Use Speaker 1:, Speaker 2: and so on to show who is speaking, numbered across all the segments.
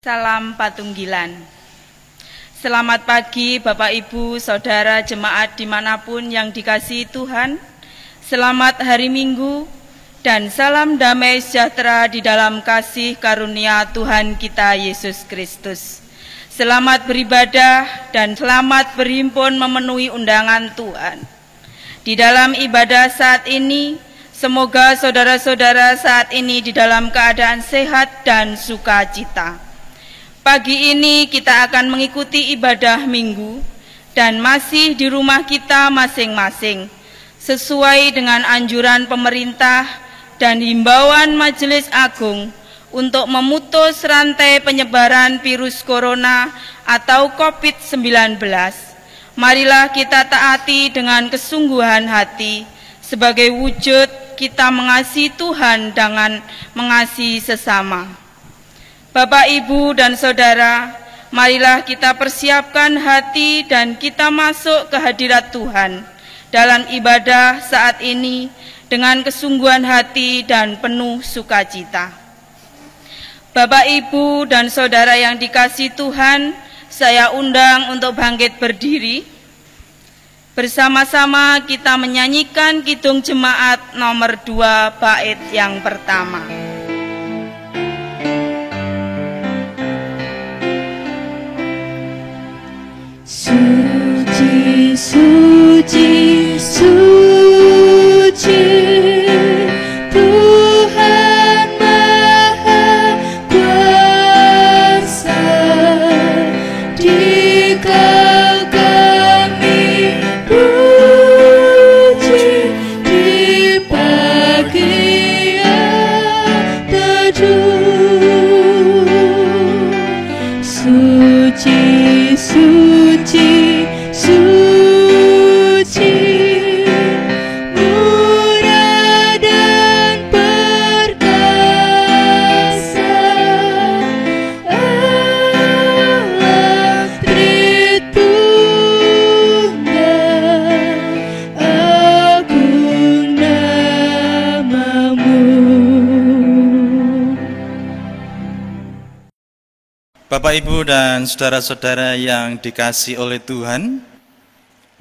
Speaker 1: Salam Patunggilan. Selamat pagi Bapak Ibu, Saudara jemaat dimanapun yang dikasihi Tuhan. Selamat hari Minggu dan salam damai sejahtera di dalam kasih karunia Tuhan kita Yesus Kristus. Selamat beribadah dan selamat berhimpun memenuhi undangan Tuhan. Di dalam ibadah saat ini, semoga saudara-saudara saat ini di dalam keadaan sehat dan sukacita. Pagi ini kita akan mengikuti ibadah minggu dan masih di rumah kita masing-masing sesuai dengan anjuran pemerintah dan himbauan Majelis Agung untuk memutus rantai penyebaran virus corona atau COVID-19. Marilah kita taati dengan kesungguhan hati sebagai wujud kita mengasihi Tuhan dengan mengasihi sesama. Bapak, Ibu, dan Saudara, marilah kita persiapkan hati dan kita masuk ke hadirat Tuhan dalam ibadah saat ini dengan kesungguhan hati dan penuh sukacita. Bapak, Ibu, dan Saudara yang dikasihi Tuhan, saya undang untuk bangkit berdiri. Bersama-sama kita menyanyikan Kidung Jemaat nomor 2 bait yang pertama.
Speaker 2: Suci, suci, suci, Tuhan Maha Kuasa, Dikau kami puji di pagi yang teduh. Suci, suci, suci, murah dan perkasa, Allah Tritunggal, agung namamu.
Speaker 3: Bapak, Ibu, dan saudara-saudara yang dikasihi oleh Tuhan,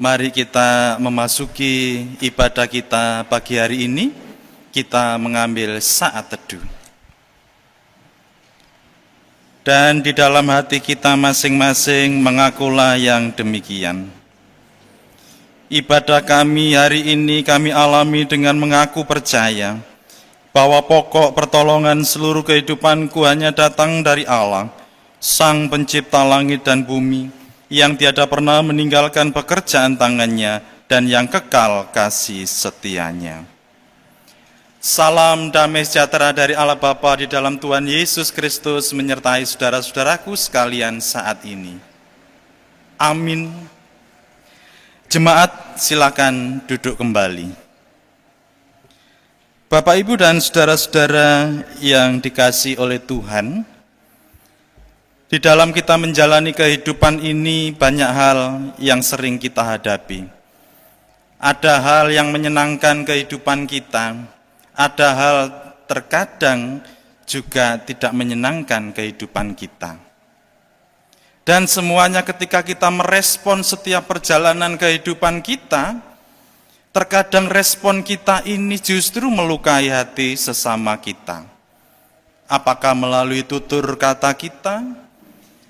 Speaker 3: mari kita memasuki ibadah kita pagi hari ini. Kita mengambil saat teduh. Dan di dalam hati kita masing-masing mengakulah yang demikian. Ibadah kami hari ini kami alami dengan mengaku percaya bahwa pokok pertolongan seluruh kehidupanku hanya datang dari Allah, Sang Pencipta langit dan bumi, yang tiada pernah meninggalkan pekerjaan tangannya dan yang kekal kasih setianya. Salam damai sejahtera dari Allah Bapa di dalam Tuhan Yesus Kristus menyertai saudara-saudaraku sekalian saat ini. Amin. Jemaat, silakan duduk kembali. Bapak, Ibu, dan saudara-saudara yang dikasihi oleh Tuhan, di dalam kita menjalani kehidupan ini banyak hal yang sering kita hadapi. Ada hal yang menyenangkan kehidupan kita, ada hal terkadang juga tidak menyenangkan kehidupan kita. Dan semuanya ketika kita merespon setiap perjalanan kehidupan kita, terkadang respon kita ini justru melukai hati sesama kita. Apakah melalui tutur kata kita,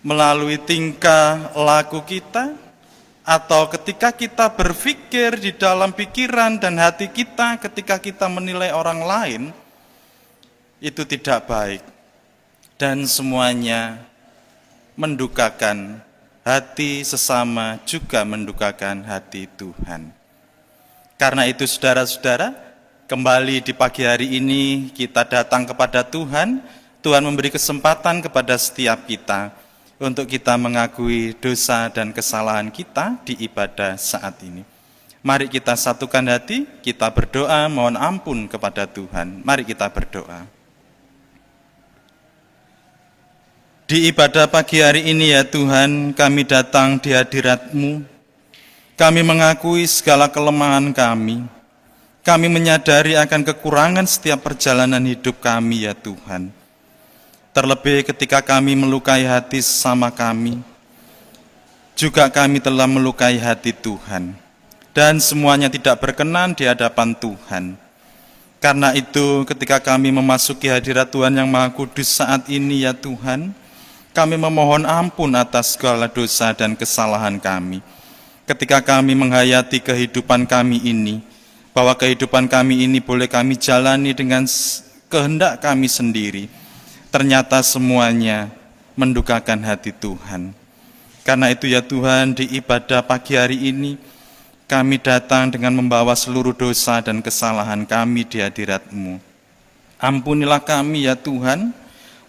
Speaker 3: melalui tingkah laku kita, atau ketika kita berpikir di dalam pikiran dan hati kita ketika kita menilai orang lain, itu tidak baik. Dan semuanya mendukakan hati sesama, juga mendukakan hati Tuhan. Karena itu saudara-saudara, kembali di pagi hari ini kita datang kepada Tuhan. Tuhan memberi kesempatan kepada setiap kita untuk kita mengakui dosa dan kesalahan kita di ibadah saat ini. Mari kita satukan hati, kita berdoa mohon ampun kepada Tuhan. Mari kita berdoa. Di ibadah pagi hari ini ya Tuhan, kami datang di hadirat-Mu. Kami mengakui segala kelemahan kami. Kami menyadari akan kekurangan setiap perjalanan hidup kami ya Tuhan. terlebih ketika kami melukai hati sesama kami, juga kami telah melukai hati Tuhan, dan semuanya tidak berkenan di hadapan Tuhan. Karena itu, ketika kami memasuki hadirat Tuhan yang Maha Kudus saat ini, ya Tuhan, kami memohon ampun atas segala dosa dan kesalahan kami. Ketika kami menghayati kehidupan kami ini, bahwa kehidupan kami ini boleh kami jalani dengan kehendak kami sendiri, ternyata semuanya mendukakan hati Tuhan. Karena itu ya Tuhan, di ibadah pagi hari ini, kami datang dengan membawa seluruh dosa dan kesalahan kami di hadirat-Mu. Ampunilah kami ya Tuhan,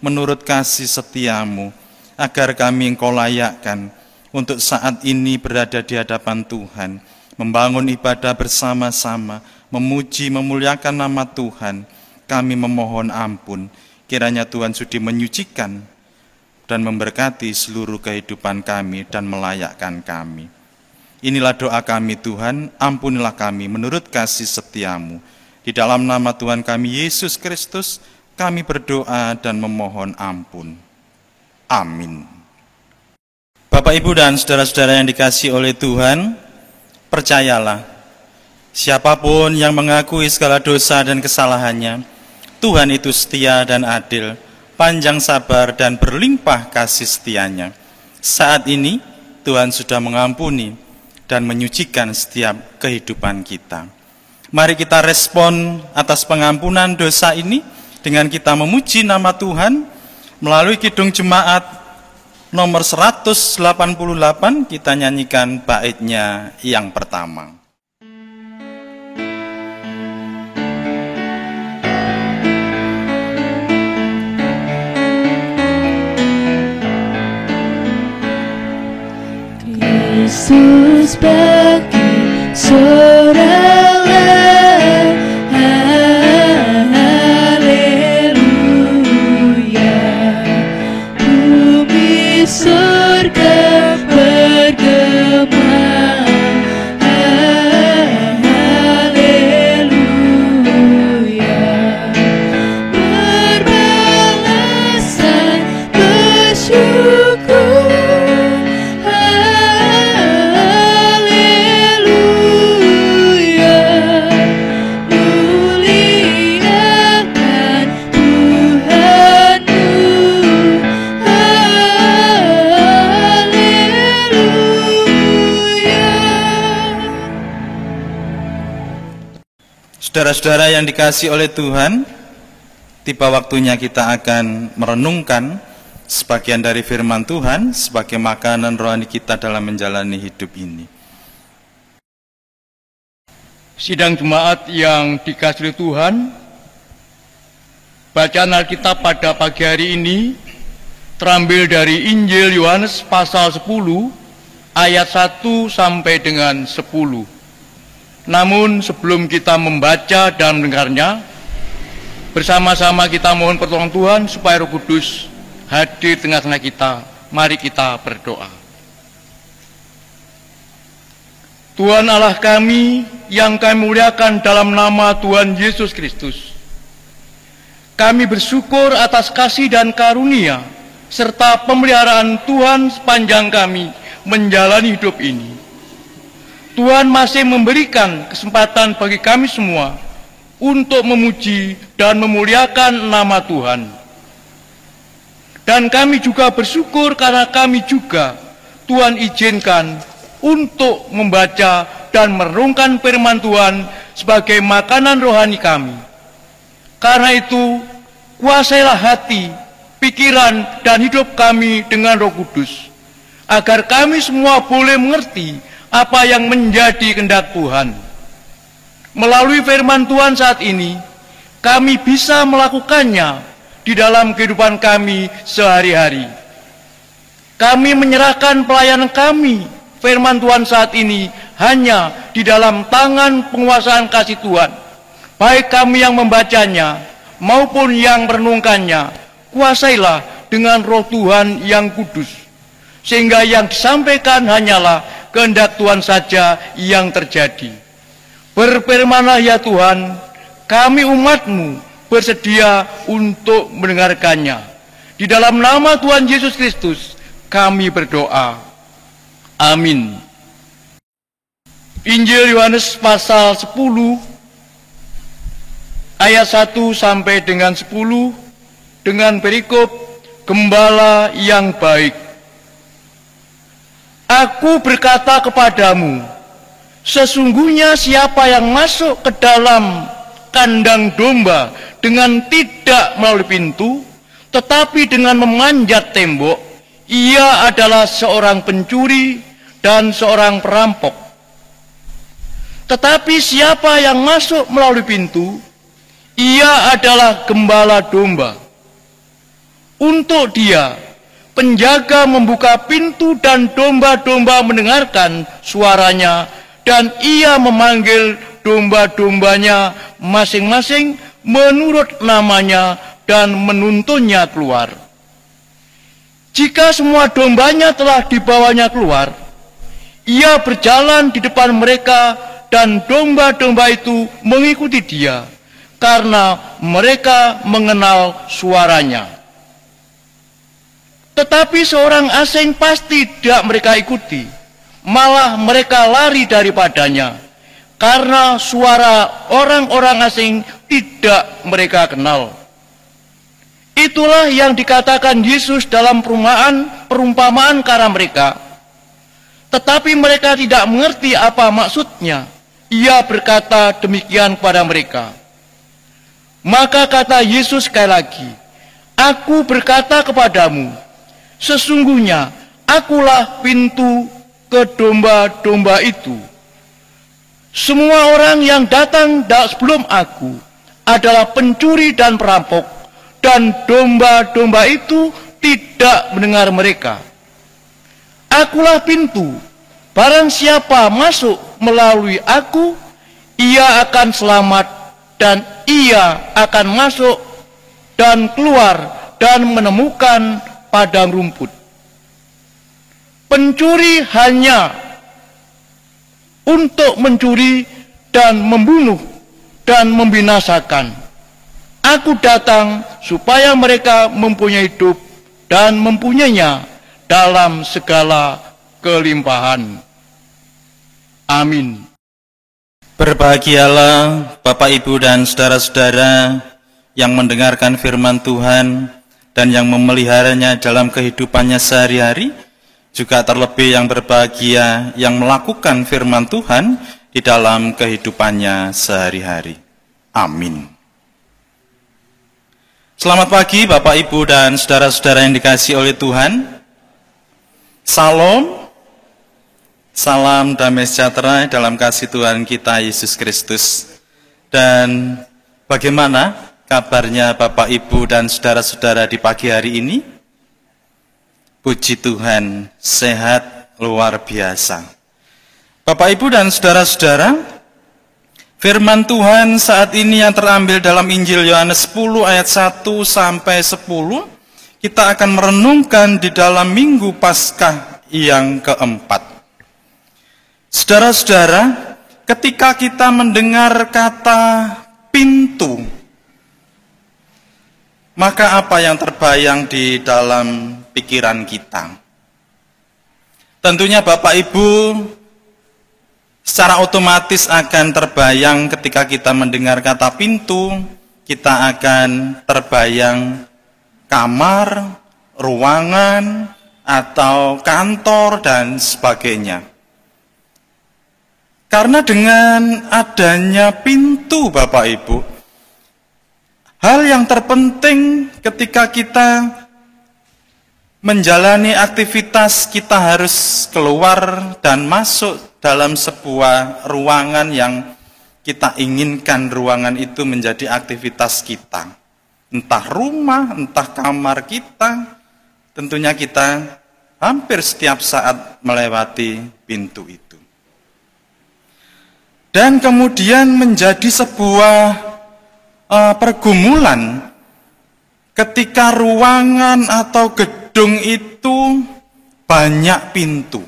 Speaker 3: menurut kasih setia-Mu, agar kami Engkau layakkan untuk saat ini berada di hadapan Tuhan, membangun ibadah bersama-sama, memuji, memuliakan nama Tuhan. Kami memohon ampun, kiranya Tuhan sudi menyucikan dan memberkati seluruh kehidupan kami dan melayakkan kami. Inilah doa kami Tuhan, ampunilah kami menurut kasih setia-Mu. Di dalam nama Tuhan kami Yesus Kristus, kami berdoa dan memohon ampun. Amin. Bapak, Ibu, dan saudara-saudara yang dikasihi oleh Tuhan, percayalah, siapapun yang mengakui segala dosa dan kesalahannya, Tuhan itu setia dan adil, panjang sabar dan berlimpah kasih setianya. Saat ini Tuhan sudah mengampuni dan menyucikan setiap kehidupan kita. Mari kita respon atas pengampunan dosa ini dengan kita memuji nama Tuhan melalui Kidung Jemaat nomor 188. Kita nyanyikan baitnya yang pertama.
Speaker 2: Yesus bagi soralah, haleluya. Bumi surga bergema, haleluya. Berbalasan bersyukur,
Speaker 3: Saudara-saudara yang dikasihi oleh Tuhan, tiba waktunya kita akan merenungkan sebagian dari firman Tuhan sebagai makanan rohani kita dalam menjalani hidup ini.
Speaker 4: Sidang jemaat yang dikasihi Tuhan, bacaan Alkitab pada pagi hari ini terambil dari Injil Yohanes pasal 10 ayat 1 sampai dengan 10. Namun sebelum kita membaca dan mendengarnya, bersama-sama kita mohon pertolongan Tuhan supaya Roh Kudus hadir di tengah-tengah kita. Mari kita berdoa. Tuhan Allah kami yang kami muliakan dalam nama Tuhan Yesus Kristus, kami bersyukur atas kasih dan karunia serta pemeliharaan Tuhan sepanjang kami menjalani hidup ini. Tuhan masih memberikan kesempatan bagi kami semua untuk memuji dan memuliakan nama Tuhan. Dan kami juga bersyukur karena kami juga Tuhan izinkan untuk membaca dan merenungkan firman Tuhan sebagai makanan rohani kami. Karena itu, kuasailah hati, pikiran, dan hidup kami dengan Roh Kudus, agar kami semua boleh mengerti apa yang menjadi kehendak Tuhan. Melalui firman Tuhan saat ini, kami bisa melakukannya di dalam kehidupan kami sehari-hari. Kami menyerahkan pelayanan kami, firman Tuhan saat ini, hanya di dalam tangan penguasaan kasih Tuhan. Baik kami yang membacanya, maupun yang merenungkannya, kuasailah dengan Roh Tuhan yang kudus, sehingga yang disampaikan hanyalah kehendak Tuhan saja yang terjadi. Berfirmanlah ya Tuhan, kami umat-Mu bersedia untuk mendengarkannya. Di dalam nama Tuhan Yesus Kristus kami berdoa. Amin. Injil Yohanes pasal 10 ayat 1 sampai dengan 10 dengan perikop Gembala yang baik. Aku berkata kepadamu, sesungguhnya siapa yang masuk ke dalam kandang domba dengan tidak melalui pintu, tetapi dengan memanjat tembok, ia adalah seorang pencuri dan seorang perampok. Tetapi siapa yang masuk melalui pintu, ia adalah gembala domba. Untuk dia, penjaga membuka pintu dan domba-domba mendengarkan suaranya, dan ia memanggil domba-dombanya masing-masing menurut namanya dan menuntunnya keluar. Jika semua dombanya telah dibawanya keluar, ia berjalan di depan mereka dan domba-domba itu mengikuti dia, karena mereka mengenal suaranya. Tetapi seorang asing pasti tidak mereka ikuti, malah mereka lari daripadanya, karena suara orang-orang asing tidak mereka kenal. Itulah yang dikatakan Yesus dalam perumpamaan ke arah mereka. Tetapi mereka tidak mengerti apa maksudnya. Ia berkata demikian kepada mereka. Maka kata Yesus sekali lagi, aku berkata kepadamu, sesungguhnya akulah pintu ke domba-domba itu. Semua orang yang datang sebelum aku adalah pencuri dan perampok, dan domba-domba itu tidak mendengar mereka. Akulah pintu, barang siapa masuk melalui aku, ia akan selamat, dan ia akan masuk dan keluar dan menemukan padang rumput. Pencuri hanya untuk mencuri dan membunuh dan membinasakan. Aku datang supaya mereka mempunyai hidup dan mempunyainya dalam segala kelimpahan. Amin.
Speaker 3: Berbahagialah Bapak, Ibu, dan saudara-saudara yang mendengarkan firman Tuhan dan yang memeliharanya dalam kehidupannya sehari-hari, juga terlebih yang berbahagia yang melakukan firman Tuhan di dalam kehidupannya sehari-hari. Amin. Selamat pagi Bapak, Ibu, dan saudara-saudara yang dikasihi oleh Tuhan. Salam, salam damai sejahtera dalam kasih Tuhan kita Yesus Kristus. Dan bagaimana kabarnya Bapak, Ibu, dan saudara-saudara di pagi hari ini? Puji Tuhan, sehat luar biasa. Bapak, Ibu, dan saudara-saudara, firman Tuhan saat ini yang terambil dalam Injil Yohanes 10 ayat 1 sampai 10, kita akan merenungkan di dalam Minggu Paskah yang keempat. Saudara-saudara, ketika kita mendengar kata pintu, maka apa yang terbayang di dalam pikiran kita? Tentunya Bapak Ibu secara otomatis akan terbayang ketika kita mendengar kata pintu, kita akan terbayang kamar, ruangan, atau kantor, dan sebagainya. Karena dengan adanya pintu Bapak Ibu, hal yang terpenting ketika kita menjalani aktivitas, kita harus keluar dan masuk dalam sebuah ruangan yang kita inginkan ruangan itu menjadi aktivitas kita. Entah rumah, entah kamar kita, tentunya kita hampir setiap saat melewati pintu itu. Dan kemudian menjadi sebuah pergumulan ketika ruangan atau gedung itu banyak pintu.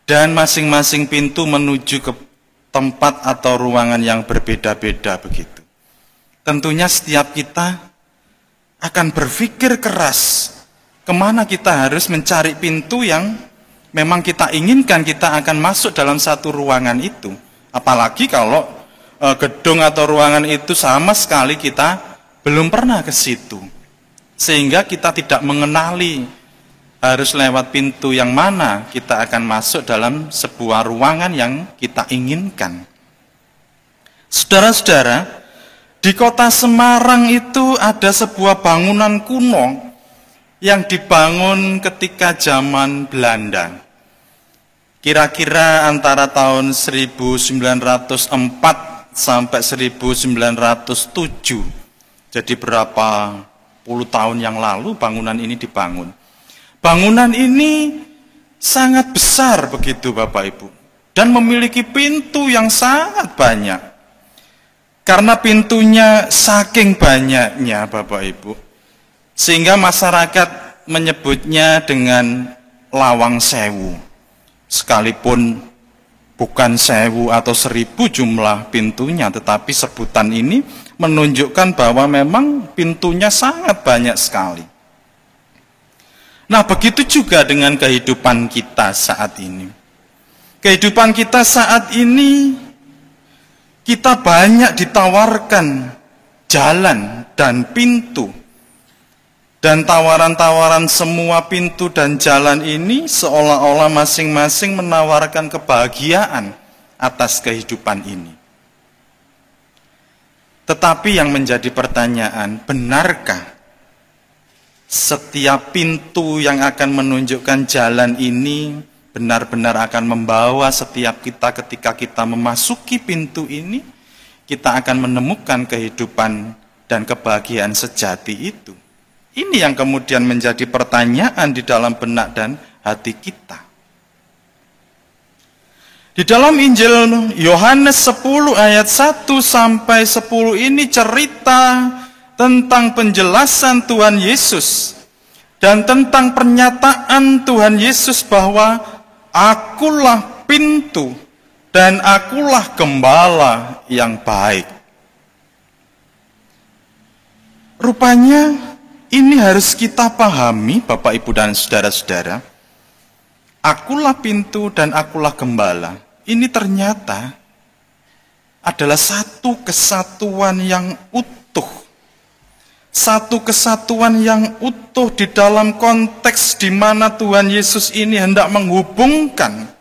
Speaker 3: Dan masing-masing pintu menuju ke tempat atau ruangan yang berbeda-beda begitu. Tentunya setiap kita akan berpikir keras kemana kita harus mencari pintu yang memang kita inginkan kita akan masuk dalam satu ruangan itu. Apalagi kalau gedung atau ruangan itu sama sekali kita belum pernah ke situ. Sehingga kita tidak mengenali harus lewat pintu yang mana kita akan masuk dalam sebuah ruangan yang kita inginkan. Saudara-saudara, di kota Semarang itu ada sebuah bangunan kuno yang dibangun ketika zaman Belanda. Kira-kira antara tahun 1904 sampai 1907. Jadi berapa puluh tahun yang lalu bangunan ini dibangun. Bangunan ini sangat besar begitu Bapak Ibu. Dan memiliki pintu yang sangat banyak. Karena pintunya saking banyaknya Bapak Ibu. Sehingga masyarakat menyebutnya dengan Lawang Sewu. Sekalipun bukan 1000 atau 1000 jumlah pintunya, tetapi sebutan ini menunjukkan bahwa memang pintunya sangat banyak sekali. Nah, begitu juga dengan kehidupan kita saat ini. Kehidupan kita saat ini, kita banyak ditawarkan jalan dan pintu. Dan tawaran-tawaran semua pintu dan jalan ini seolah-olah masing-masing menawarkan kebahagiaan atas kehidupan ini. Tetapi yang menjadi pertanyaan, benarkah setiap pintu yang akan menunjukkan jalan ini benar-benar akan membawa setiap kita ketika kita memasuki pintu ini, kita akan menemukan kehidupan dan kebahagiaan sejati itu? Ini yang kemudian menjadi pertanyaan di dalam benak dan hati kita. Di dalam Injil Yohanes 10 ayat 1 sampai 10 ini cerita tentang penjelasan Tuhan Yesus dan tentang pernyataan Tuhan Yesus bahwa akulah pintu dan akulah gembala yang baik. Rupanya ini harus kita pahami, Bapak, Ibu, dan saudara-saudara. Akulah pintu dan akulah gembala. Ini ternyata adalah satu kesatuan yang utuh. Satu kesatuan yang utuh di dalam konteks di mana Tuhan Yesus ini hendak menghubungkan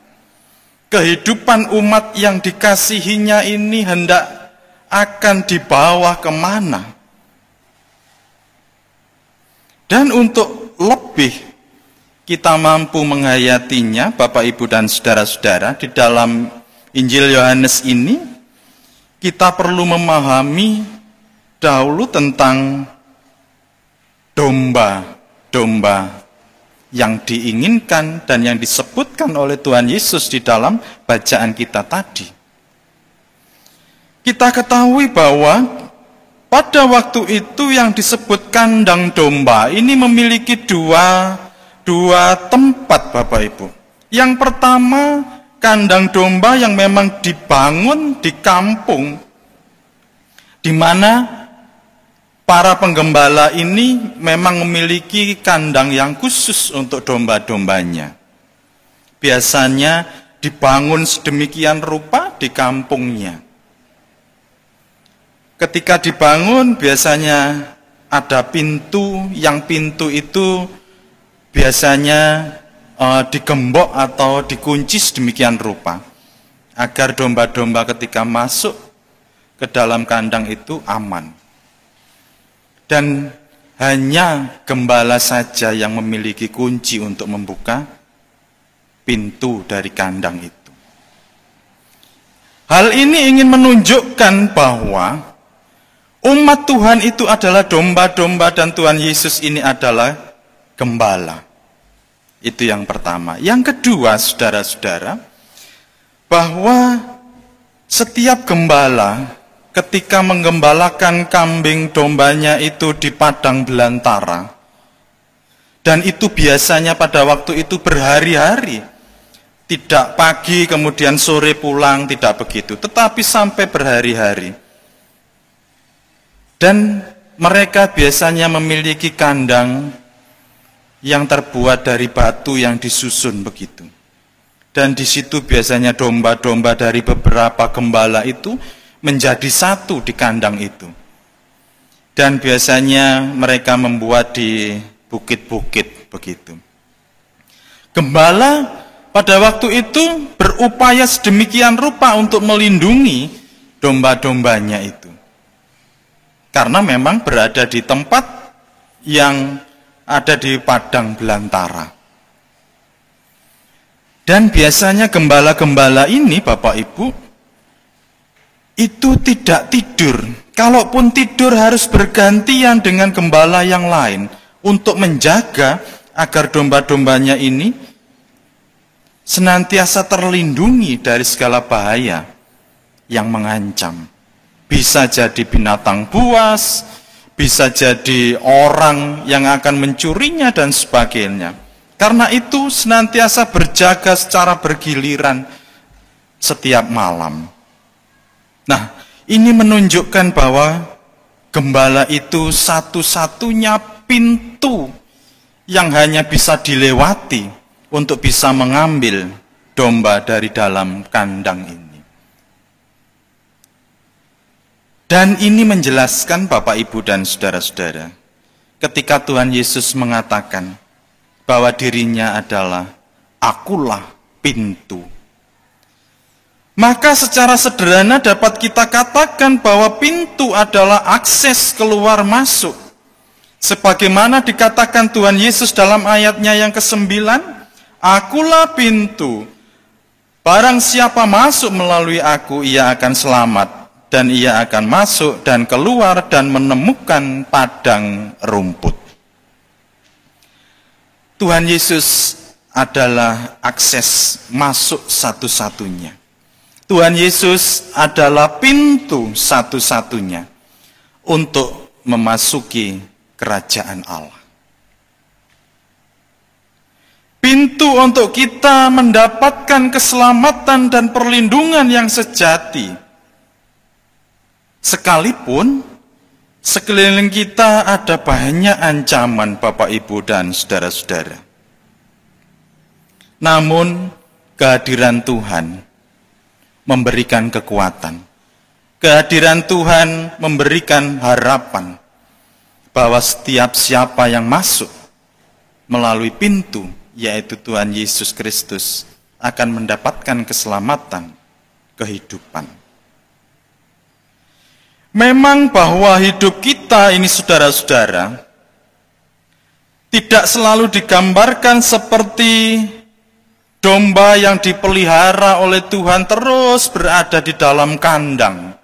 Speaker 3: kehidupan umat yang dikasihinya ini hendak akan dibawa kemana. Dan untuk lebih kita mampu menghayatinya, Bapak, Ibu, dan saudara-saudara, di dalam Injil Yohanes ini, kita perlu memahami dahulu tentang domba-domba yang diinginkan dan yang disebutkan oleh Tuhan Yesus di dalam bacaan kita tadi. Kita ketahui bahwa pada waktu itu yang disebut kandang domba ini memiliki dua tempat, Bapak Ibu. Yang pertama, kandang domba yang memang dibangun di kampung, di mana para penggembala ini memang memiliki kandang yang khusus untuk domba-dombanya. Biasanya dibangun sedemikian rupa di kampungnya. Ketika dibangun biasanya ada pintu, yang pintu itu biasanya digembok atau dikunci sedemikian rupa agar domba-domba ketika masuk ke dalam kandang itu aman. Dan hanya gembala saja yang memiliki kunci untuk membuka pintu dari kandang itu. Hal ini ingin menunjukkan bahwa umat Tuhan itu adalah domba-domba dan Tuhan Yesus ini adalah gembala. Itu yang pertama. Yang kedua, saudara-saudara, bahwa setiap gembala ketika menggembalakan kambing dombanya itu di padang belantara, dan itu biasanya pada waktu itu berhari-hari, tidak pagi kemudian sore pulang, tidak begitu, tetapi sampai berhari-hari. Dan mereka biasanya memiliki kandang yang terbuat dari batu yang disusun begitu. Dan di situ biasanya domba-domba dari beberapa gembala itu menjadi satu di kandang itu. Dan biasanya mereka membuat di bukit-bukit begitu. Gembala pada waktu itu berupaya sedemikian rupa untuk melindungi domba-dombanya itu. Karena memang berada di tempat yang ada di padang belantara. Dan biasanya gembala-gembala ini, Bapak Ibu, itu tidak tidur. Kalaupun tidur harus bergantian dengan gembala yang lain untuk menjaga agar domba-dombanya ini senantiasa terlindungi dari segala bahaya yang mengancam. Bisa jadi binatang buas, bisa jadi orang yang akan mencurinya dan sebagainya. Karena itu senantiasa berjaga secara bergiliran setiap malam. Nah, ini menunjukkan bahwa gembala itu satu-satunya pintu yang hanya bisa dilewati untuk bisa mengambil domba dari dalam kandang ini. Dan ini menjelaskan Bapak, Ibu, dan saudara-saudara, ketika Tuhan Yesus mengatakan bahwa dirinya adalah akulah pintu. Maka secara sederhana dapat kita katakan bahwa pintu adalah akses keluar masuk. Sebagaimana dikatakan Tuhan Yesus dalam ayatnya yang ke-9, akulah pintu. Barang siapa masuk melalui aku, ia akan selamat. Dan ia akan masuk dan keluar dan menemukan padang rumput. Tuhan Yesus adalah akses masuk satu-satunya. Tuhan Yesus adalah pintu satu-satunya untuk memasuki kerajaan Allah. Pintu untuk kita mendapatkan keselamatan dan perlindungan yang sejati. Sekalipun sekeliling kita ada banyak ancaman, Bapak, Ibu, dan saudara-saudara. Namun kehadiran Tuhan memberikan kekuatan. Kehadiran Tuhan memberikan harapan bahwa setiap siapa yang masuk melalui pintu, yaitu Tuhan Yesus Kristus, akan mendapatkan keselamatan, kehidupan. Memang bahwa hidup kita ini, saudara-saudara, tidak selalu digambarkan seperti domba yang dipelihara oleh Tuhan terus berada di dalam kandang.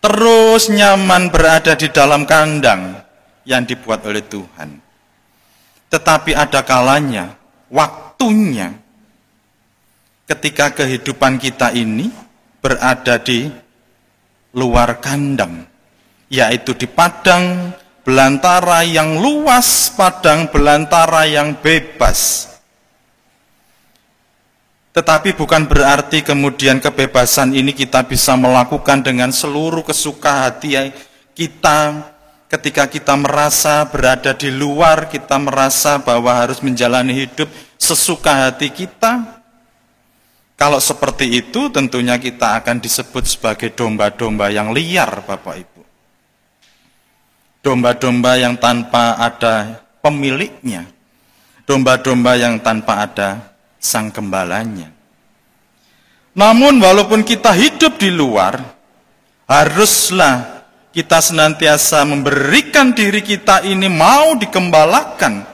Speaker 3: Terus nyaman berada di dalam kandang yang dibuat oleh Tuhan. Tetapi ada kalanya, waktunya, ketika kehidupan kita ini berada di luar kandang, yaitu di padang belantara yang luas, padang belantara yang bebas. Tetapi bukan berarti kemudian kebebasan ini kita bisa melakukan dengan seluruh kesuka hati kita. Ketika kita merasa berada di luar, kita merasa bahwa harus menjalani hidup sesuka hati kita. Kalau seperti itu tentunya kita akan disebut sebagai domba-domba yang liar, Bapak, Ibu. Domba-domba yang tanpa ada pemiliknya. Domba-domba yang tanpa ada sang gembalanya. Namun walaupun kita hidup di luar, haruslah kita senantiasa memberikan diri kita ini mau digembalakan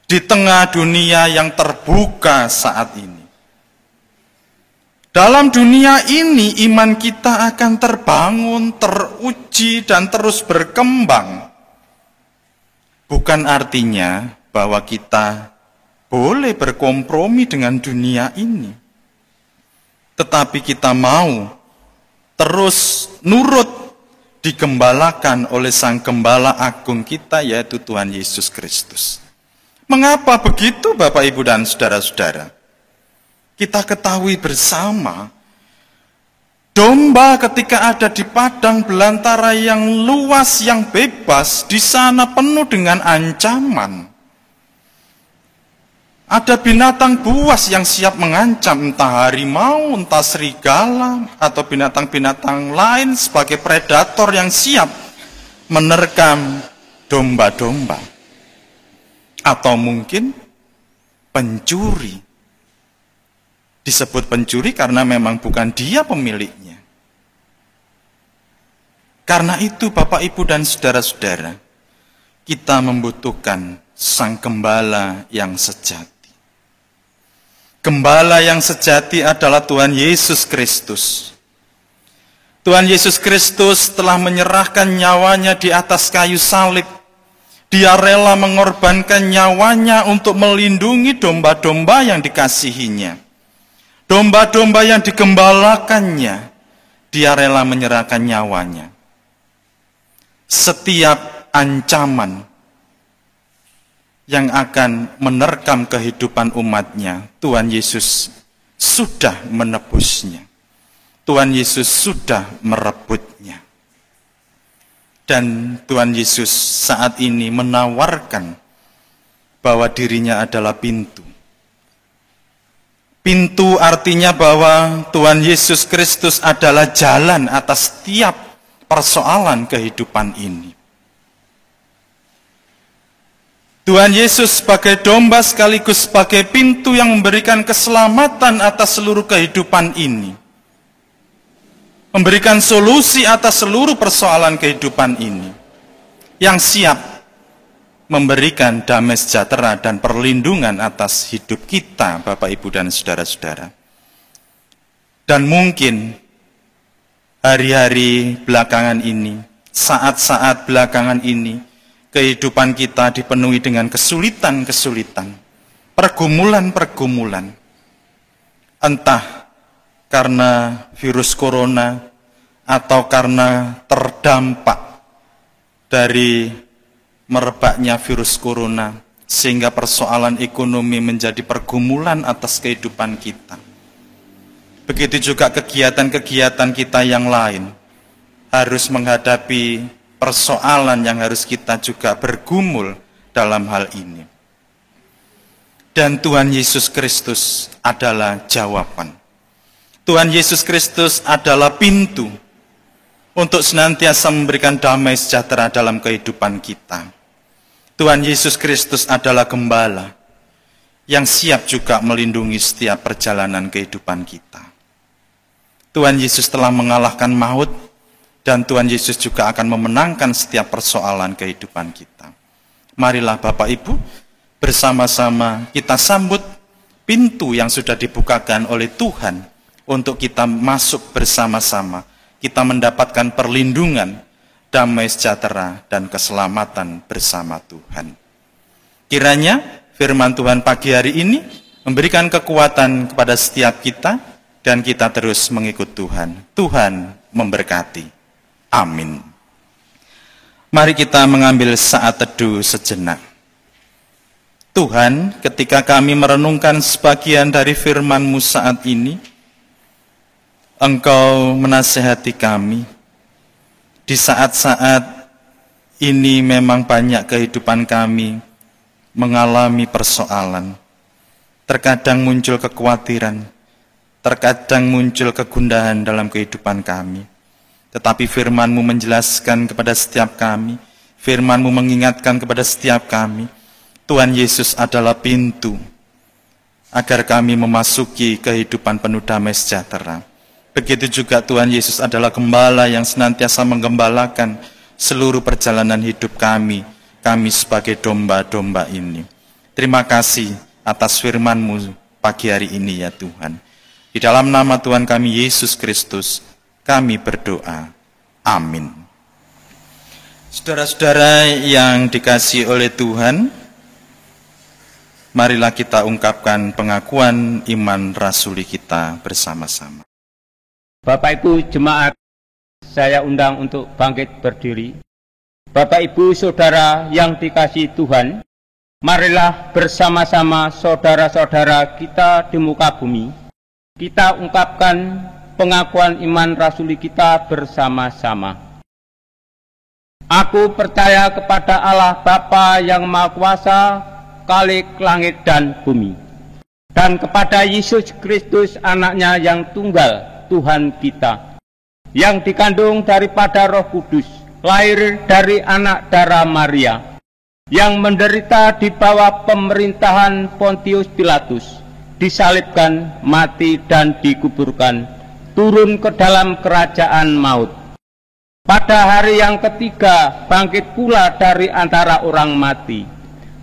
Speaker 3: di tengah dunia yang terbuka saat ini. Dalam dunia ini iman kita akan terbangun, teruji, dan terus berkembang. Bukan artinya bahwa kita boleh berkompromi dengan dunia ini. Tetapi kita mau terus nurut digembalakan oleh Sang Gembala Agung kita, yaitu Tuhan Yesus Kristus. Mengapa begitu, Bapak, Ibu, dan saudara-saudara? Kita ketahui bersama, Domba ketika ada di padang belantara yang luas, yang bebas, di sana penuh dengan ancaman. Ada binatang buas yang siap mengancam, entah harimau, entah serigala, atau binatang-binatang lain sebagai predator yang siap menerkam domba-domba. Atau mungkin pencuri. Disebut pencuri karena memang bukan dia pemiliknya. Karena itu Bapak, Ibu, dan saudara-saudara, kita membutuhkan Sang Gembala yang sejati. Gembala yang sejati adalah Tuhan Yesus Kristus. Tuhan Yesus Kristus telah menyerahkan nyawanya di atas kayu salib. Dia rela mengorbankan nyawanya untuk melindungi domba-domba yang dikasihinya. Domba-domba yang digembalakannya, dia rela menyerahkan nyawanya. Setiap ancaman yang akan menerkam kehidupan umatnya, Tuhan Yesus sudah menebusnya. Tuhan Yesus sudah merebutnya. Dan Tuhan Yesus saat ini menawarkan bahwa dirinya adalah pintu. Pintu artinya bahwa Tuhan Yesus Kristus adalah jalan atas setiap persoalan kehidupan ini. Tuhan Yesus sebagai domba sekaligus sebagai pintu yang memberikan keselamatan atas seluruh kehidupan ini. Memberikan solusi atas seluruh persoalan kehidupan ini. Yang siap memberikan damai sejahtera dan perlindungan atas hidup kita, Bapak, Ibu, dan saudara-saudara. Dan mungkin hari-hari belakangan ini, saat-saat belakangan ini, kehidupan kita dipenuhi dengan kesulitan-kesulitan, pergumulan-pergumulan. Entah karena virus corona atau karena terdampak dari merebaknya virus corona, sehingga persoalan ekonomi menjadi pergumulan atas kehidupan kita. Begitu juga kegiatan-kegiatan kita yang lain harus menghadapi persoalan yang harus kita juga bergumul dalam hal ini. Dan Tuhan Yesus Kristus adalah jawaban. Tuhan Yesus Kristus adalah pintu untuk senantiasa memberikan damai sejahtera dalam kehidupan kita. Tuhan Yesus Kristus adalah gembala yang siap juga melindungi setiap perjalanan kehidupan kita. Tuhan Yesus telah mengalahkan maut, dan Tuhan Yesus juga akan memenangkan setiap persoalan kehidupan kita. Marilah Bapak Ibu, bersama-sama kita sambut pintu yang sudah dibukakan oleh Tuhan untuk kita masuk bersama-sama. Kita mendapatkan perlindungan, damai sejahtera, dan keselamatan bersama Tuhan. Kiranya firman Tuhan pagi hari ini memberikan kekuatan kepada setiap kita, dan kita terus mengikut Tuhan. Tuhan memberkati. Amin. Mari kita mengambil saat teduh sejenak. Tuhan, ketika kami merenungkan sebagian dari firman-Mu saat ini, Engkau menasihati kami. Di saat-saat ini memang banyak kehidupan kami mengalami persoalan. Terkadang muncul kekhawatiran, terkadang muncul kegundahan dalam kehidupan kami. Tetapi firman-Mu menjelaskan kepada setiap kami, firman-Mu mengingatkan kepada setiap kami, Tuhan Yesus adalah pintu agar kami memasuki kehidupan penuh damai sejahtera. Begitu juga Tuhan Yesus adalah gembala yang senantiasa menggembalakan seluruh perjalanan hidup kami sebagai domba-domba ini. Terima kasih atas firman-Mu pagi hari ini ya Tuhan. Di dalam nama Tuhan kami Yesus Kristus, kami berdoa. Amin. Saudara-saudara yang dikasihi oleh Tuhan, marilah kita ungkapkan pengakuan iman rasuli kita bersama-sama.
Speaker 5: Bapak Ibu jemaat, saya undang untuk bangkit berdiri. Bapak Ibu saudara yang dikasihi Tuhan, marilah bersama-sama saudara-saudara kita di muka bumi, kita ungkapkan pengakuan iman rasuli kita bersama-sama. Aku percaya kepada Allah Bapa yang Maha Kuasa, Khalik langit dan bumi, dan kepada Yesus Kristus anaknya yang tunggal, Tuhan kita, yang dikandung daripada Roh Kudus, lahir dari anak darah Maria, yang menderita di bawah pemerintahan Pontius Pilatus, disalibkan, mati dan dikuburkan, turun ke dalam kerajaan maut. Pada hari yang ketiga bangkit pula dari antara orang mati,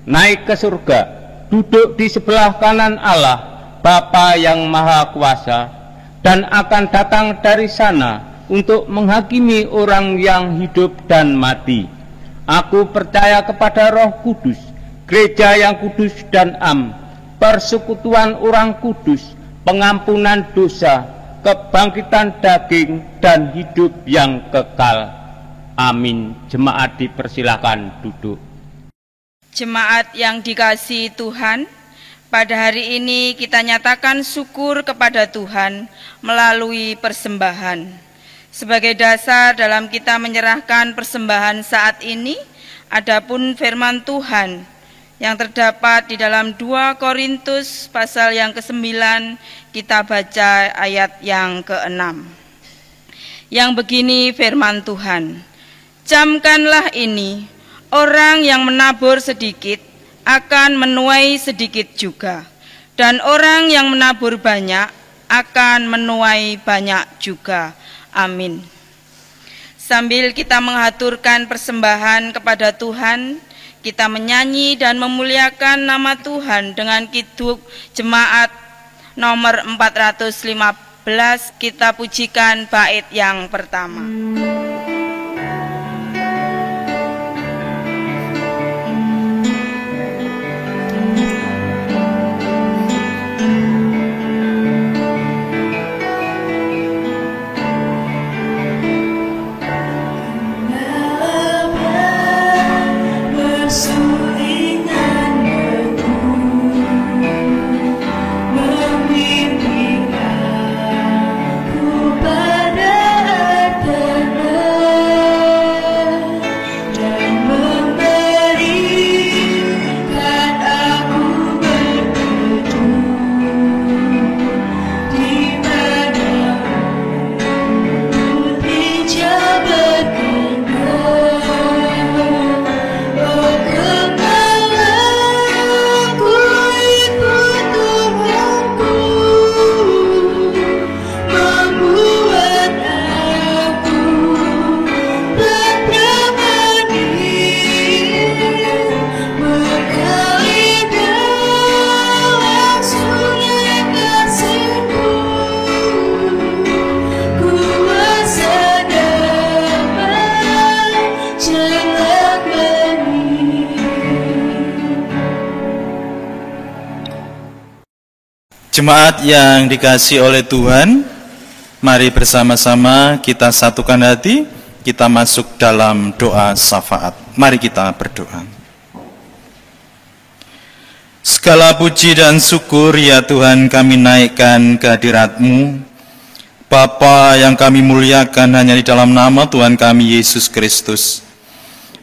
Speaker 5: naik ke surga, duduk di sebelah kanan Allah Bapa yang Maha Kuasa, dan akan datang dari sana untuk menghakimi orang yang hidup dan mati. Aku percaya kepada Roh Kudus, gereja yang kudus dan am, persekutuan orang kudus, pengampunan dosa, kebangkitan daging, dan hidup yang kekal. Amin. Jemaat dipersilakan duduk.
Speaker 1: Jemaat yang dikasihi Tuhan, pada hari ini kita nyatakan syukur kepada Tuhan melalui persembahan. Sebagai dasar dalam kita menyerahkan persembahan saat ini, adapun firman Tuhan yang terdapat di dalam 2 Korintus pasal yang ke-9, kita baca ayat yang ke-6. Yang begini firman Tuhan, camkanlah ini, orang yang menabur sedikit akan menuai sedikit juga, dan orang yang menabur banyak akan menuai banyak juga. Amin. Sambil kita mengaturkan persembahan kepada Tuhan, kita menyanyi dan memuliakan nama Tuhan dengan kidung jemaat nomor 415. Kita pujikan bait yang pertama.
Speaker 3: Jemaat yang dikasihi oleh Tuhan, mari bersama-sama kita satukan hati, kita masuk dalam doa syafaat. Mari kita berdoa. Segala puji dan syukur ya Tuhan kami naikkan kehadirat-Mu, Bapa yang kami muliakan hanya di dalam nama Tuhan kami Yesus Kristus.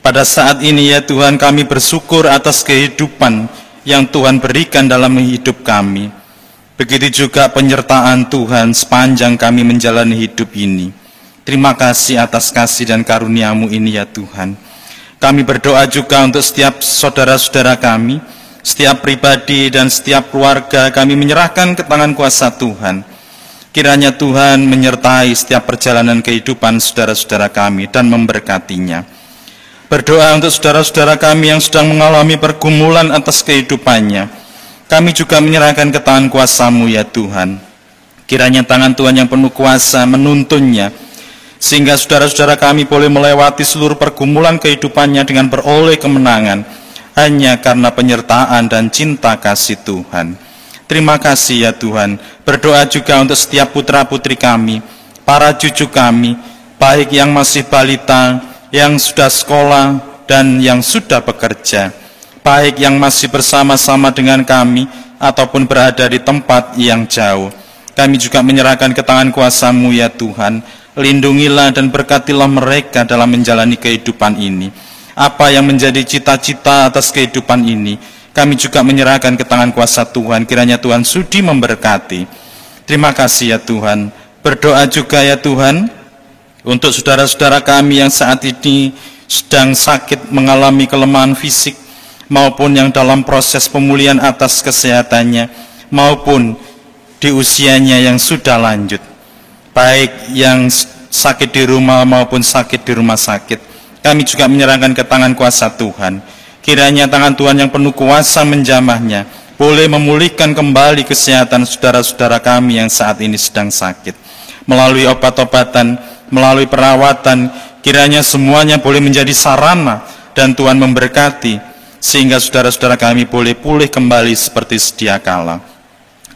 Speaker 3: Pada saat ini ya Tuhan kami bersyukur atas kehidupan yang Tuhan berikan dalam hidup kami. Begitu juga penyertaan Tuhan sepanjang kami menjalani hidup ini. Terima kasih atas kasih dan karunia-Mu ini ya Tuhan. Kami berdoa juga untuk setiap saudara-saudara kami, setiap pribadi dan setiap keluarga kami menyerahkan ke tangan kuasa Tuhan. Kiranya Tuhan menyertai setiap perjalanan kehidupan saudara-saudara kami dan memberkatinya. Berdoa untuk saudara-saudara kami yang sedang mengalami pergumulan atas kehidupannya. Kami juga menyerahkan ke tangan kuasa-Mu ya Tuhan. Kiranya tangan Tuhan yang penuh kuasa menuntunnya, sehingga saudara-saudara kami boleh melewati seluruh pergumulan kehidupannya dengan beroleh kemenangan, hanya karena penyertaan dan cinta kasih Tuhan. Terima kasih ya Tuhan. Berdoa juga untuk setiap putra-putri kami, para cucu kami, baik yang masih balita, yang sudah sekolah, dan yang sudah bekerja, baik yang masih bersama-sama dengan kami ataupun berada di tempat yang jauh. kami juga menyerahkan ke tangan kuasa-Mu ya Tuhan. Lindungilah dan berkatilah mereka dalam menjalani kehidupan ini. Apa yang menjadi cita-cita atas kehidupan ini, kami juga menyerahkan ke tangan kuasa Tuhan. Kiranya Tuhan sudi memberkati. Terima kasih ya Tuhan. Berdoa juga ya Tuhan untuk saudara-saudara kami yang saat ini sedang sakit, mengalami kelemahan fisik, maupun yang dalam proses pemulihan atas kesehatannya, maupun di usianya yang sudah lanjut, baik yang sakit di rumah maupun sakit di rumah sakit. Kami juga menyerahkan ke tangan kuasa Tuhan. Kiranya tangan Tuhan yang penuh kuasa menjamahnya boleh memulihkan kembali kesehatan saudara-saudara kami yang saat ini sedang sakit. Melalui obat-obatan, melalui perawatan, kiranya semuanya boleh menjadi sarana dan Tuhan memberkati, sehingga saudara-saudara kami boleh pulih kembali seperti sedia kala.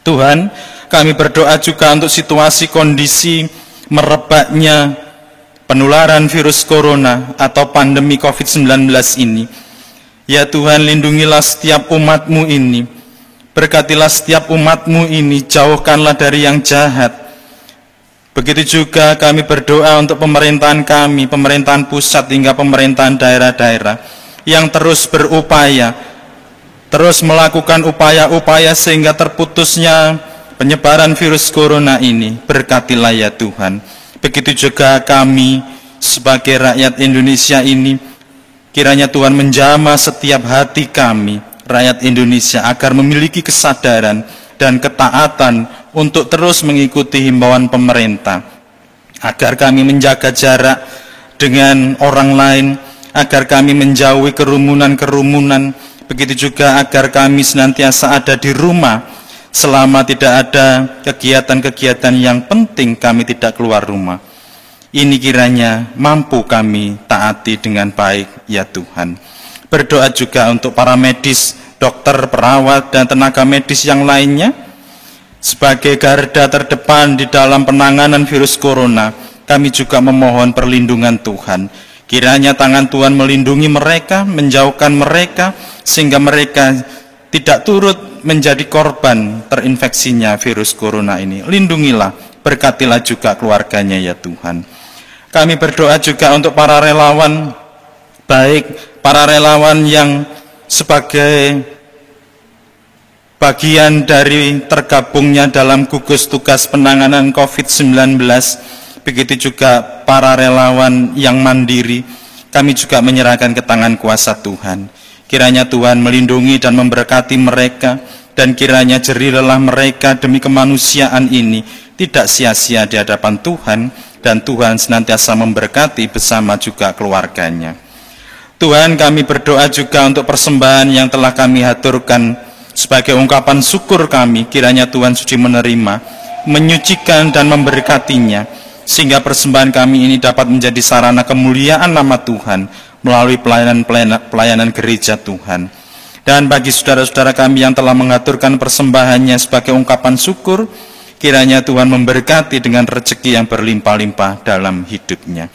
Speaker 3: Tuhan, kami berdoa juga untuk situasi kondisi merebaknya penularan virus corona atau pandemi COVID-19 ini. Ya Tuhan, lindungilah setiap umat-Mu ini. Berkatilah setiap umat-Mu ini, jauhkanlah dari yang jahat. Begitu juga kami berdoa untuk pemerintahan kami, pemerintahan pusat hingga pemerintahan daerah-daerah yang terus berupaya, terus melakukan upaya-upaya sehingga terputusnya penyebaran virus corona ini. Berkatilah ya Tuhan. Begitu juga kami sebagai rakyat Indonesia ini, kiranya Tuhan menjamah setiap hati kami, rakyat Indonesia, agar memiliki kesadaran dan ketaatan untuk terus mengikuti himbauan pemerintah, agar kami menjaga jarak dengan orang lain, agar kami menjauhi kerumunan-kerumunan, begitu juga agar kami senantiasa ada di rumah. Selama tidak ada kegiatan-kegiatan yang penting, kami tidak keluar rumah. Ini kiranya mampu kami taati dengan baik ya Tuhan. Berdoa juga untuk para medis, dokter, perawat, dan tenaga medis yang lainnya, sebagai garda terdepan di dalam penanganan virus corona. Kami juga memohon perlindungan Tuhan. Kiranya tangan Tuhan melindungi mereka, menjauhkan mereka, sehingga mereka tidak turut menjadi korban terinfeksinya virus corona ini. Lindungilah, berkatilah juga keluarganya ya Tuhan. Kami berdoa juga untuk para relawan, baik para relawan yang sebagai bagian dari tergabungnya dalam gugus tugas penanganan COVID-19, begitu juga para relawan yang mandiri. Kami juga menyerahkan ke tangan kuasa Tuhan. Kiranya Tuhan melindungi dan memberkati mereka, dan kiranya jerih lelah mereka demi kemanusiaan ini tidak sia-sia di hadapan Tuhan, dan Tuhan senantiasa memberkati bersama juga keluarganya. Tuhan, kami berdoa juga untuk persembahan yang telah kami haturkan sebagai ungkapan syukur kami. Kiranya Tuhan suci menerima, menyucikan dan memberkatinya, sehingga persembahan kami ini dapat menjadi sarana kemuliaan nama Tuhan melalui pelayanan gereja Tuhan. Dan bagi saudara-saudara kami yang telah mengaturkan persembahannya sebagai ungkapan syukur, kiranya Tuhan memberkati dengan rezeki yang berlimpah-limpah dalam hidupnya.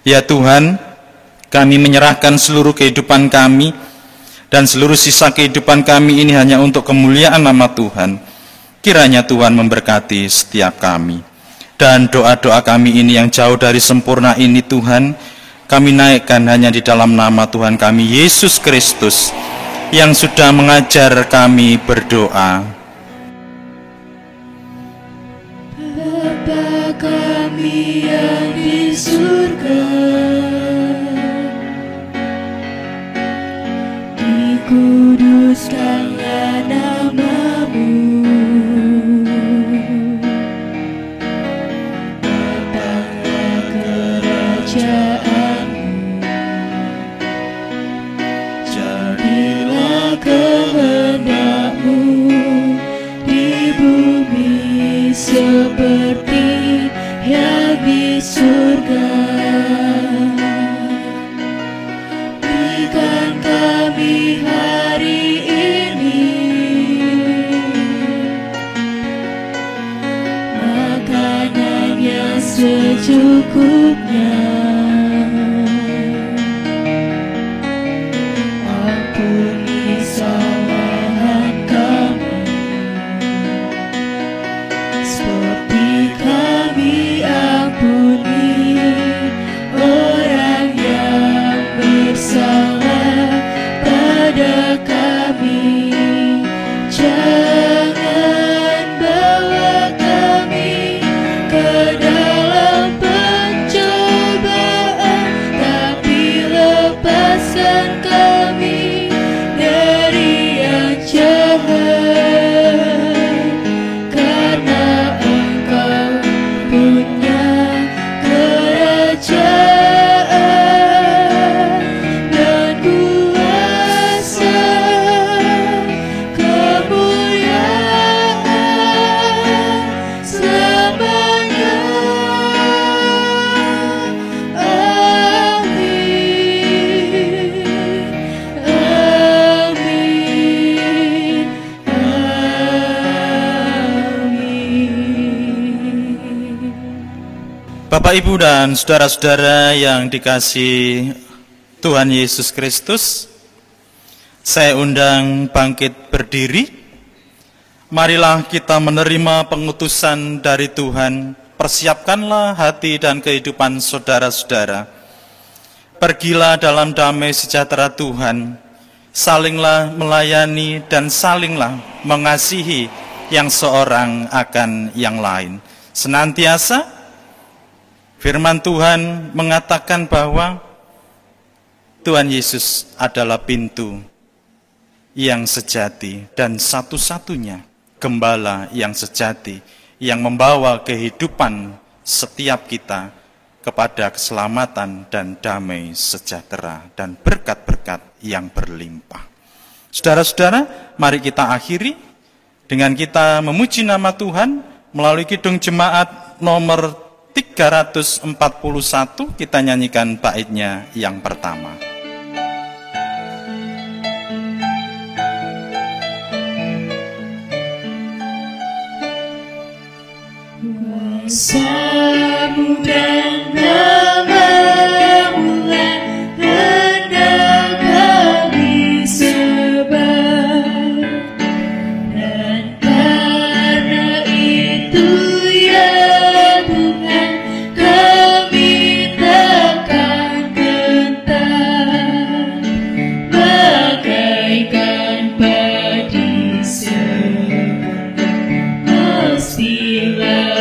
Speaker 3: Ya Tuhan, kami menyerahkan seluruh kehidupan kami dan seluruh sisa kehidupan kami ini hanya untuk kemuliaan nama Tuhan. Kiranya Tuhan memberkati setiap kami. Dan doa-doa kami ini yang jauh dari sempurna ini Tuhan, kami naikkan hanya di dalam nama Tuhan kami Yesus Kristus yang sudah mengajar kami berdoa.
Speaker 2: Bapa kami yang di surga, dikuduskanlah nama-Mu, datanglah kerajaan-Mu, jadilah kehendak-Mu di bumi seperti yang di surga. Berikan kami hari ini
Speaker 3: Bapak, Ibu, dan saudara-saudara yang dikasihi Tuhan Yesus Kristus, saya undang bangkit berdiri. Marilah kita menerima pengutusan dari Tuhan. Persiapkanlah hati dan kehidupan saudara-saudara. Pergilah dalam damai sejahtera Tuhan. Salinglah melayani dan salinglah mengasihi yang seorang akan yang lain. Senantiasa firman Tuhan mengatakan bahwa Tuhan Yesus adalah pintu yang sejati dan satu-satunya gembala yang sejati yang membawa kehidupan setiap kita kepada keselamatan dan damai sejahtera dan berkat-berkat yang berlimpah. Saudara-saudara, mari kita akhiri dengan kita memuji nama Tuhan melalui kidung jemaat nomor 341, kita nyanyikan baitnya yang pertama.
Speaker 2: Kuasa-Mu dan nama-Mu hendak kami sembah, dan karena itu ya Tuhan kami takkan gentar, bagaikan padi segar mestilah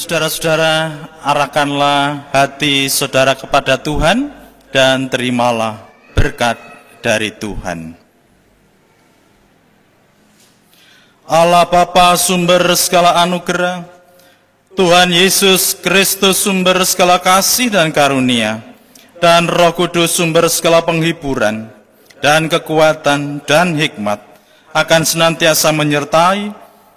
Speaker 3: Saudara-saudara, arahkanlah hati saudara kepada Tuhan dan terimalah berkat dari Tuhan. Allah Bapa sumber segala anugerah, Tuhan Yesus Kristus sumber segala kasih dan karunia, dan Roh Kudus sumber segala penghiburan dan kekuatan dan hikmat akan senantiasa menyertai,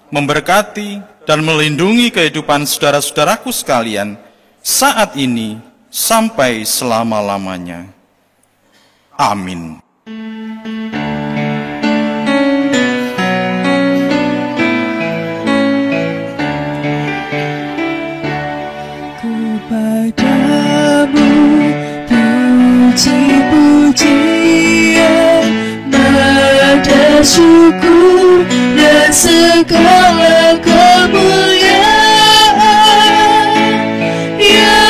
Speaker 3: memberkati, dan melindungi kehidupan saudara-saudaraku sekalian saat ini sampai selama-lamanya. Amin.
Speaker 2: Kepadamu puji-pujian, nada syukur dan segala kemuliaan, ya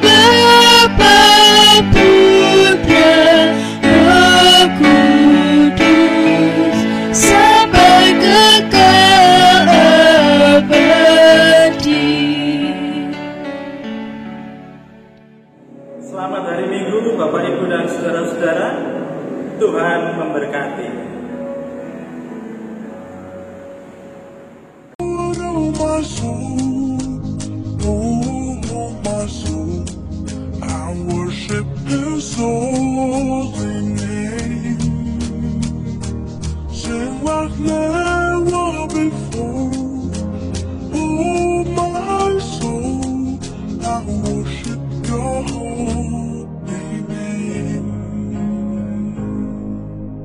Speaker 2: Bapa, Putra, Roh Kudus, sampai kekal abadi.
Speaker 3: Selamat hari Minggu, Bapak, Ibu, dan saudara-saudara. Tuhan memberkati.
Speaker 6: I worship His holy name. Sing like never before. Oh, my soul, I worship Your holy name.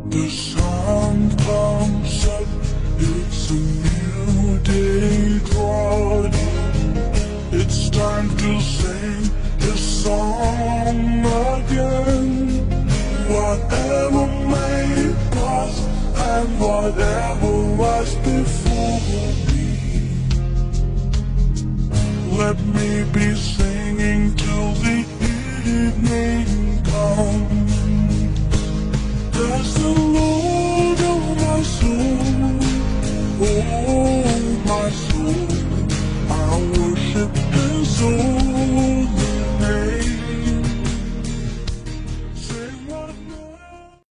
Speaker 6: The sun comes up, it's a new day dawning. It's time to sing this song again. Whatever may pass and whatever was before me, let me be saved.